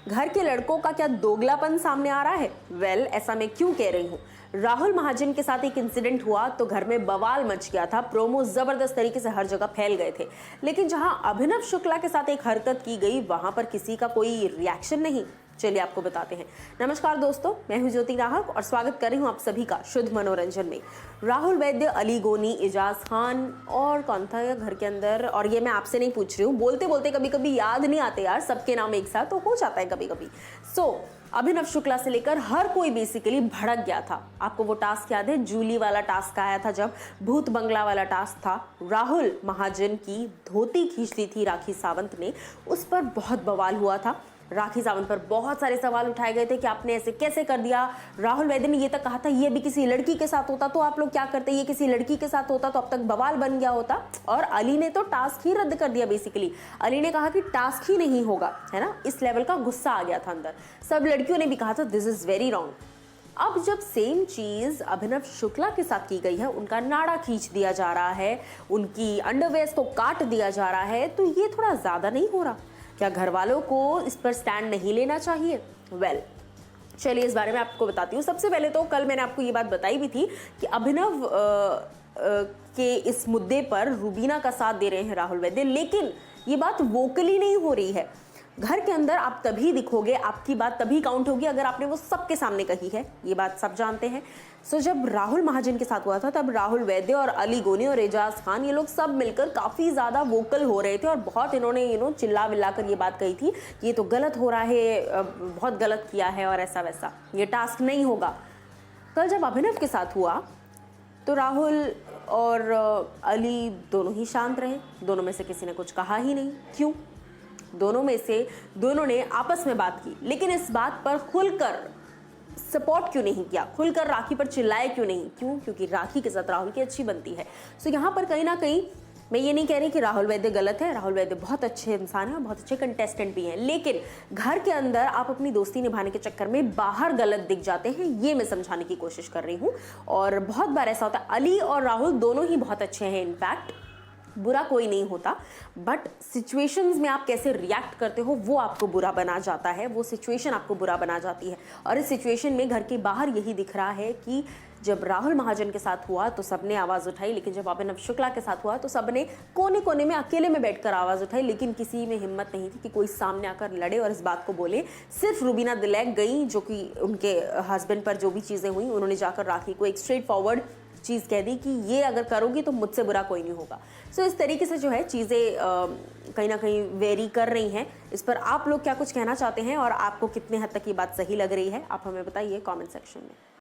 घर के लड़कों का क्या दोगलापन सामने आ रहा है? ऐसा मैं क्यों कह रही हूँ? राहुल महाजन के साथ एक इंसिडेंट हुआ तो घर में बवाल मच गया था। प्रोमो जबरदस्त तरीके से हर जगह फैल गए थे। लेकिन जहां अभिनव शुक्ला के साथ एक हरकत की गई, वहां पर किसी का कोई रिएक्शन नहीं। चलिए आपको बताते हैं। नमस्कार दोस्तों, मैं हूं ज्योति राहक और स्वागत कर रही हूं आप सभी का शुद्ध मनोरंजन में। राहुल वैद्य, अली गोनी, एजाज खान और कौन था घर के अंदर, और ये मैं आपसे नहीं पूछ रही हूँ, बोलते बोलते कभी कभी याद नहीं आते यार, सबके नाम एक साथ तो हो जाता है कभी कभी। अभिनव शुक्ला से लेकर हर कोई बेसिकली भड़क गया था। आपको वो टास्क याद है, जूली वाला टास्क आया था, जब भूत बंगला वाला टास्क था, राहुल महाजन की धोती खींच दी थी राखी सावंत ने, उस पर बहुत बवाल हुआ था। राखी सावंत पर बहुत सारे सवाल उठाए गए थे कि आपने ऐसे कैसे कर दिया। राहुल वैद्य ने ये तक कहा था ये भी किसी लड़की के साथ होता तो आप लोग क्या करते, ये किसी लड़की के साथ होता तो अब तक बवाल बन गया होता। और अली ने तो टास्क ही रद्द कर दिया। बेसिकली अली ने कहा कि टास्क ही नहीं होगा, है ना। इस लेवल का गुस्सा आ गया था अंदर। सब लड़कियों ने भी कहा था दिस इज वेरी रॉन्ग। अब जब सेम चीज अभिनव शुक्ला के साथ की गई है, उनका नाड़ा खींच दिया जा रहा है, उनकी अंडरवेयर्स को काट दिया जा रहा है, तो ये थोड़ा ज्यादा नहीं हो रहा? क्या घर वालों को इस पर स्टैंड नहीं लेना चाहिए? चलिए इस बारे में आपको बताती हूँ। सबसे पहले तो कल मैंने आपको ये बात बताई भी थी कि अभिनव के इस मुद्दे पर रुबीना का साथ दे रहे हैं राहुल वैद्य, लेकिन ये बात वोकली नहीं हो रही है। घर के अंदर आप तभी दिखोगे, आपकी बात तभी काउंट होगी अगर आपने वो सबके सामने कही है। ये बात सब जानते हैं। जब राहुल महाजन के साथ हुआ था, तब राहुल वैद्य और अली गोनी और एजाज खान, ये लोग सब मिलकर काफी ज्यादा वोकल हो रहे थे और बहुत इन्होंने चिल्ला विल्ला कर ये बात कही थी, ये तो गलत हो रहा है, बहुत गलत किया है और ऐसा वैसा, ये टास्क नहीं होगा। कल जब अभिनव के साथ हुआ तो राहुल और अली दोनों ही शांत रहे। दोनों में से किसी ने कुछ कहा ही नहीं। क्यों? दोनों ने आपस में बात की, लेकिन इस बात पर खुलकर सपोर्ट क्यों नहीं किया, खुलकर राखी पर चिल्लाए क्यों नहीं? क्यों? क्योंकि राखी के साथ राहुल की अच्छी बनती है। यहाँ पर कहीं ना कहीं मैं ये नहीं कह रही कि राहुल वैद्य गलत है। राहुल वैद्य बहुत अच्छे इंसान हैं, बहुत अच्छे कंटेस्टेंट भी हैं, लेकिन घर के अंदर आप अपनी दोस्ती निभाने के चक्कर में बाहर गलत दिख जाते हैं, ये मैं समझाने की कोशिश कर रही हूँ। और बहुत बार ऐसा होता है। अली और राहुल दोनों ही बहुत अच्छे हैं, इनफैक्ट बुरा कोई नहीं होता, बट सिचुएशंस में आप कैसे रिएक्ट करते हो वो आपको बुरा बना जाता है, वो सिचुएशन आपको बुरा बना जाती है। और इस सिचुएशन में घर के बाहर यही दिख रहा है कि जब राहुल महाजन के साथ हुआ तो सबने आवाज़ उठाई, लेकिन जब अभिनव शुक्ला के साथ हुआ तो सबने कोने कोने में अकेले में बैठकर आवाज़ उठाई, लेकिन किसी में हिम्मत नहीं थी कि कोई सामने आकर लड़े और इस बात को बोले। सिर्फ रुबीना दिलैक गई, जो कि उनके हस्बैंड पर जो भी चीज़ें हुई, उन्होंने जाकर राखी को एक स्ट्रेट फॉरवर्ड चीज़ कह दी कि ये अगर करोगी तो मुझसे बुरा कोई नहीं होगा। इस तरीके से जो है चीज़ें कहीं ना कहीं वेरी कर रही हैं। इस पर आप लोग क्या कुछ कहना चाहते हैं और आपको कितने हद तक ये बात सही लग रही है, आप हमें बताइए कमेंट सेक्शन में।